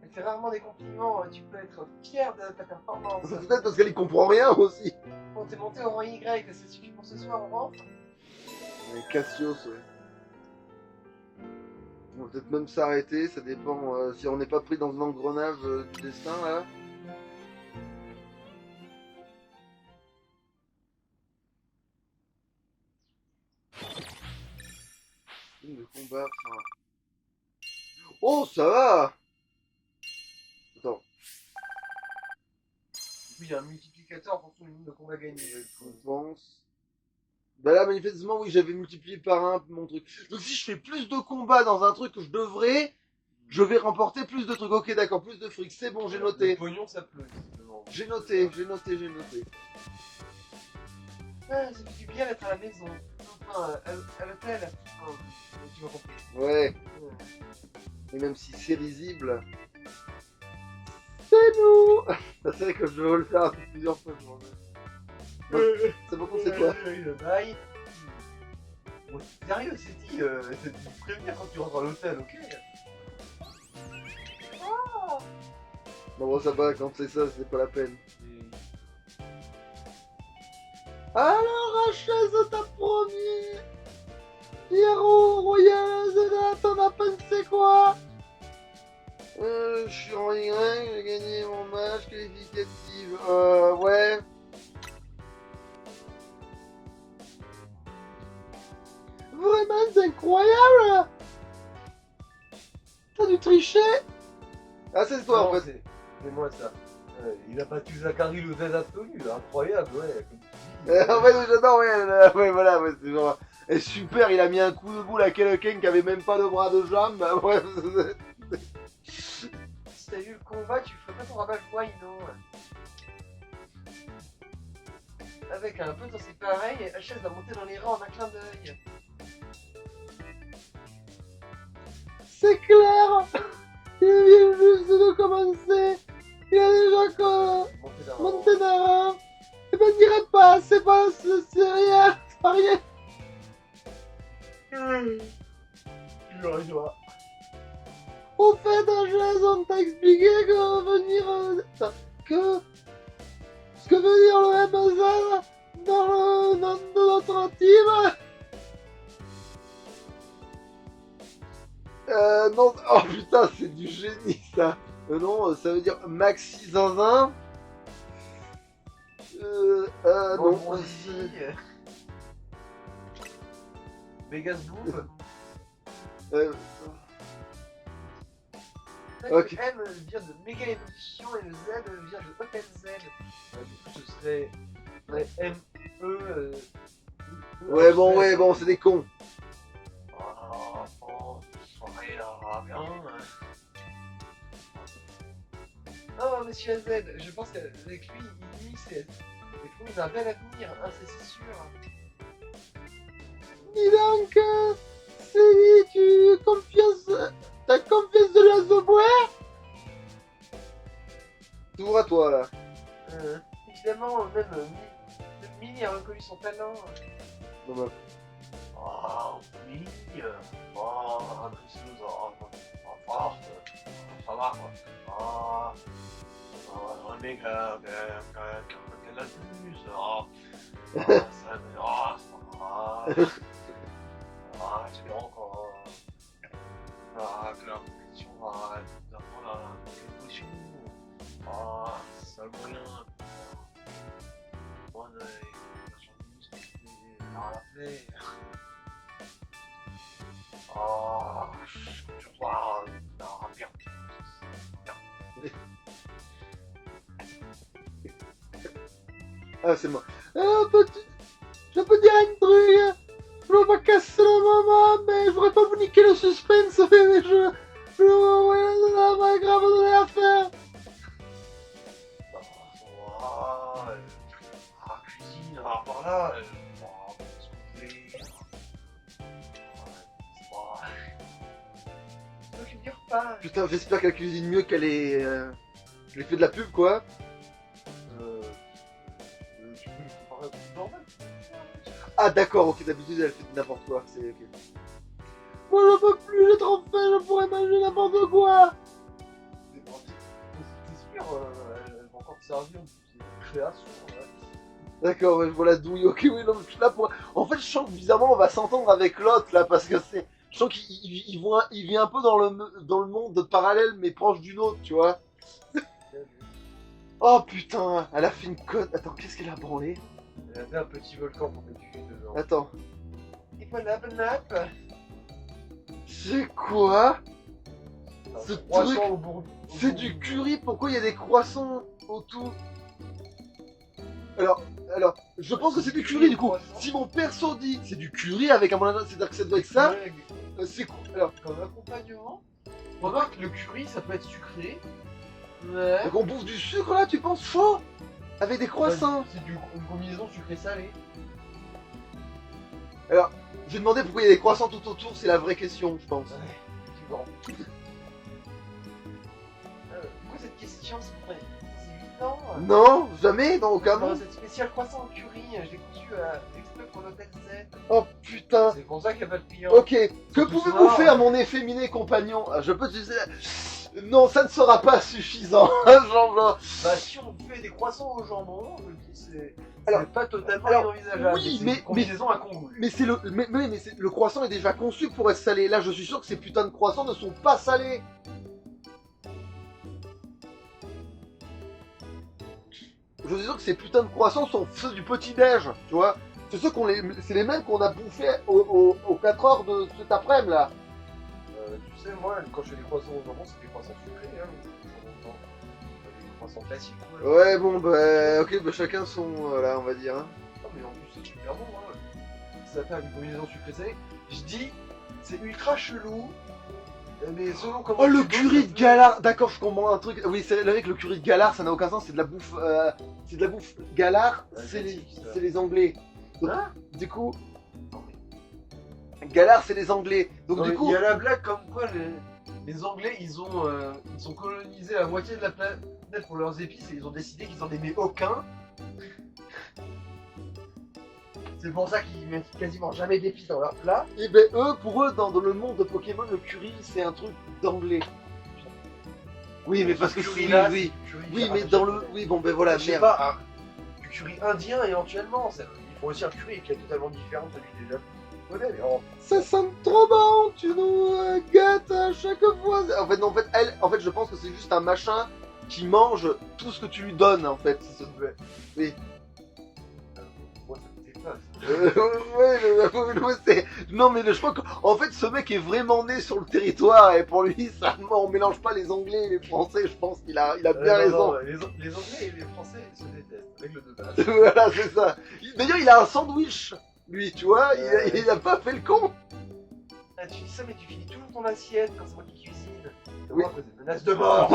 Elle fait rarement des compliments, tu peux être fier de ta performance. C'est peut-être parce qu'elle y comprend rien aussi. Bon, t'es monté au rang Y, ça suffit pour ce soir, on rentre. Ouais, Cassios, ouais. On va peut-être même s'arrêter, ça dépend si on n'est pas pris dans un engrenage du destin là. Film de combat, enfin... Oh, ça va. Attends, Du coup, il y a un multiplicateur pour tout le nombre de combats gagnés. je pense... Bah là, manifestement, oui, j'avais multiplié par 1 mon truc. Donc si je fais plus de combats dans un truc que je vais remporter plus de trucs. Ok, d'accord, plus de fric, c'est bon, j'ai Le noté. pognon, ça pleut, visiblement. J'ai noté. Ah, ça fait du bien d'être à la maison. Enfin, à l'hôtel. Enfin, tu m'as compris. Ouais. Et même si c'est risible, c'est nous. C'est vrai que je veux le faire plusieurs fois. C'est pourtant c'est quoi? Le bail. Bon, sérieux, c'est dit de prévenir quand tu rentres à l'hôtel, ok? Non, bon, ça va, quand c'est ça, c'est pas la peine. Alors, Rachel, t'as promis. Héros royal Zelda, t'en as pensé quoi? Je suis en Ligue 1, j'ai gagné mon match qualificatif. Ouais. Vraiment, c'est incroyable. T'as dû tricher? Ah, c'est toi, en fait. C'est moi ça. Il a battu Zachary le Z absolu, incroyable, ouais. En fait, j'adore, ouais, voilà, ouais, c'est genre... Et super, il a mis un coup de boule à quelqu'un qui avait même pas de bras de jambes, bah ouais. Si t'as eu le combat, tu ferais pas ton rabat le non? Avec un peu dans c'est pareil, HS va monter dans les rangs en un clin d'œil. C'est clair. Il vient juste de commencer. Il a déjà monté d'un rang. Eh ben, dirais pas, c'est pas, c'est rien, c'est pas rien. Tu arriveras. Au fait, HS, on t'a expliqué que venir... Ce que veut dire le MZ dans le nom de notre team. Non, oh putain, c'est du génie ça. Non, ça veut dire Maxi Zinzin. Non. Vegas Boom. Ok. Le M vient de méga évolution et le Z vient de Open Z. Du coup, ce serait M-E. Ouais, bon, c'est des cons. Oh, monsieur Z, je pense qu'avec lui, il trouve un bel avenir, hein, c'est sûr. Dis donc, c'est t'as confiance de la Zobois? T'ouvres à toi là. Évidemment, même Mini a reconnu son talent. Non, bah. Oh, Mini. Oh, Christmas, forte. Ça va quoi. Un mec qu'elle abuse. C'est bien encore. Que la compétition va d'apprendre la position. C'est le moyen. Moi, la rappeler. Je crois, bien. Ah, c'est moi. Je peux dire un truc. Je veux pas casser le moment, mais je voudrais pas vous niquer le suspense, mais je va grave donner à faire. Cuisine, par là, ce que vous voulez. Je ne dire pas. Putain, j'espère qu'elle cuisine mieux qu'elle est... Je lui fais de la pub, quoi. Tu peux me comparer à normal. Ah, d'accord, ok, d'habitude, elle fait n'importe quoi, c'est ok. Moi, je peux plus, j'ai trop faim, je pourrais manger n'importe quoi. T'es sûr, elle va encore te servir de création. D'accord, ouais, je vois la douille, ok, oui, non, mais je suis là pour... En fait, je sens que bizarrement, on va s'entendre avec l'autre, là, parce que c'est... Je sens qu'il vit un peu dans le monde parallèle, mais proche du nôtre, tu vois. Oh putain, elle a fait une conne. Attends, qu'est-ce qu'elle a branlé? Elle a fait un petit volcan pour mettre du jus dedans. Attends. Et voilà, bon app. C'est quoi? Ce truc, au c'est du curry, pourquoi il y a des croissants autour? Alors, je pense que c'est du curry du coup. Si mon perso dit c'est du curry avec un bon ananas, c'est-à-dire que ça doit être ça, c'est quoi? Alors, comme accompagnement, remarque, le curry ça peut être sucré. Ouais. donc on bouffe du sucre là, tu penses chaud? Avec des croissants. C'est une combinaison sucré-salé. Alors, j'ai demandé pourquoi il y a des croissants tout autour, c'est la vraie question, je pense. Ouais, c'est bon. Pourquoi cette question c'est Non. Non, jamais, dans aucun Dans monde. cette spéciale croissant au curry, je l'ai conçu exprès pour l'hôtel 7. Oh putain. C'est pour ça qu'il n'y a pas de client. Ok, que Surtout pouvez-vous ça. faire, mon efféminé compagnon? Ah, je peux utiliser Non, ça ne sera pas suffisant. genre. Bah si on fait des croissants au jambon, je me dis c'est Alors- pas totalement alors, inenvisageable. oui, C'est mais- une combinaison incongrue. Mais c'est le croissant est déjà conçu pour être salé. Là, je suis sûr que ces putains de croissants ne sont pas salés. Je suis sûr que ces putains de croissants sont ceux du petit-déj, tu vois. C'est les mêmes qu'on a bouffés aux 4 heures de cet après-midi, là. Tu sais, moi, quand je fais des croissants au jambon, c'est des croissants sucrés. Hein. Des croissants classiques. Ouais. Ouais, bon, bah, ok, bah, chacun son, là, on va dire. Hein. Non, mais en plus, c'est super bon. Hein. Ça fait une combinaison sucré-salé. Je dis, c'est ultra chelou. Mais selon comment Oh, le tu curry bosses, de Galard. D'accord, je comprends un truc. Oui, c'est vrai que le curry de Galard, ça n'a aucun sens. C'est de la bouffe. C'est de la bouffe. Galard, Asiatique, ça. c'est les Anglais. Donc, Hein du coup, Non, mais- Galard, c'est les Anglais. Donc, Non, du mais coup. il y a la blague comme quoi les Anglais ils ont colonisé la moitié de la planète pour leurs épices et ils ont décidé qu'ils en aimaient aucun. C'est pour ça qu'ils mettent quasiment jamais d'épices dans leur plat. Et ben, pour eux, dans le monde de Pokémon, le curry, c'est un truc d'anglais. Oui, mais parce que curry oui, là, oui. c'est du curry Oui, mais japonais. dans le. Oui, bon, ben voilà, Je sais merde. pas, du curry indien éventuellement. Ils font aussi un curry qui est totalement différent de celui des japonais. Mais Ça sent trop bon, tu nous gâtes à chaque fois. En fait, non, en fait, je pense que c'est juste un machin qui mange tout ce que tu lui donnes, en fait. Oui. moi ça me dépasse. Non, mais je crois qu'en fait, ce mec est vraiment né sur le territoire et pour lui, on mélange pas les Anglais et les Français. Je pense qu'il a bien Non, raison. non, les Anglais et les Français se détestent avec le de base. Voilà, c'est ça. D'ailleurs, il a un sandwich, lui, tu vois. Il a pas fait le con. Ah, tu dis ça, mais tu finis toujours ton assiette quand c'est moi qui cuisine. Oui. Moi, des menaces de mort.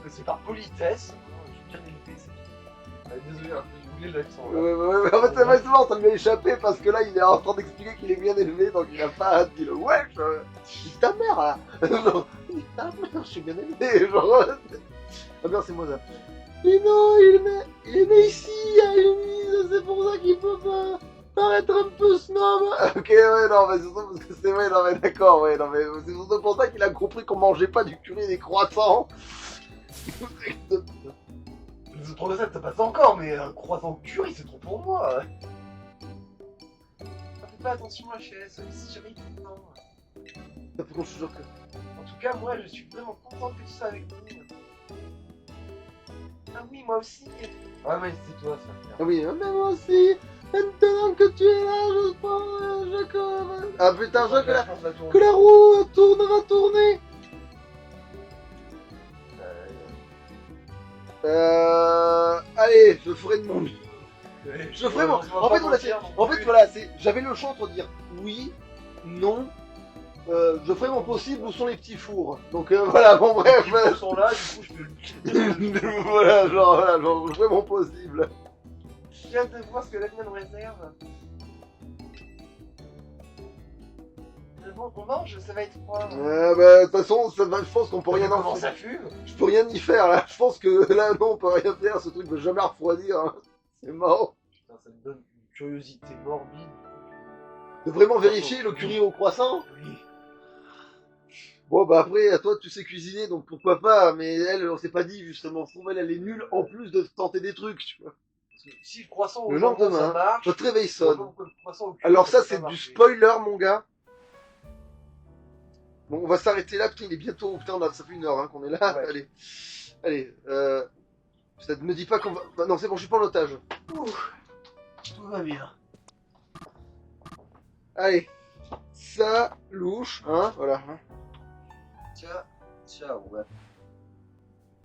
C'est par politesse. Je suis bien élevé, c'est tout. Désolé, hein, j'ai oublié l'accent. Là. En fait, c'est vraiment, ça lui a échappé parce que là, il est en train d'expliquer qu'il est bien élevé, donc il a pas dit le wesh. Dis ta mère là. Non, dis ta mère, je suis bien élevé. Genre. Ah bien, c'est moi ça. Mais non, il est né ici, à Élise, c'est pour ça qu'il peut pas paraître un peu snob. Ok, ouais, non, mais c'est surtout parce que c'est vrai, non, mais d'accord, ouais, non, mais c'est surtout pour ça qu'il a compris qu'on mangeait pas du curry et des croissants. Les autres recettes, ça passe encore, mais un croissant curry, c'est trop pour moi. Fais pas attention à HS, c'est jamais content. Ça fait qu'on se jure que. En tout cas, moi, je suis vraiment content que tu sois avec nous. Ah oui, moi aussi. Ah, mais c'est toi, ça. Ah oui, mais moi aussi, maintenant que tu es là, je pense, Ah putain, que la roue va tourner. Allez, je ferai de mon mieux. Je ferai mon... En fait, voilà, j'avais le choix entre dire oui, non, je ferai mon possible, où sont les petits fours. Donc voilà, bon bref. Ils sont là, du coup, je peux voilà, genre, je ferai mon possible. J'ai hâte de voir ce que l'avenir nous réserve. Mais bon, on mange, ça va être froid. De toute façon, je pense qu'on peut rien en Comment faire. ça fume? Je peux rien y faire là. Je pense que là, non, on peut rien faire. Ce truc va jamais refroidir. Hein. C'est mort. Putain, ça me donne une curiosité morbide. De vraiment vérifier le curry au croissant. Oui. Bon, bah après, à toi, tu sais cuisiner, donc pourquoi pas. Mais elle, on s'est pas dit justement. Je trouve elle est nulle en plus de tenter des trucs, tu vois. Parce que si le croissant au Le jambon, lendemain, ça marche. Votre réveil je vois pas sonne. pourquoi le croissant au curry, Alors ça, peut c'est pas du marcher. spoiler, mon gars. Bon, on va s'arrêter là, putain, il est bientôt. Putain, ça fait 1 heure hein, qu'on est là. Ouais. Allez, ça ne me dit pas qu'on va. Non, c'est bon, je suis pas en otage. Ouf, tout va bien. Allez, ça louche, hein, voilà. Hein. Ciao, ouais.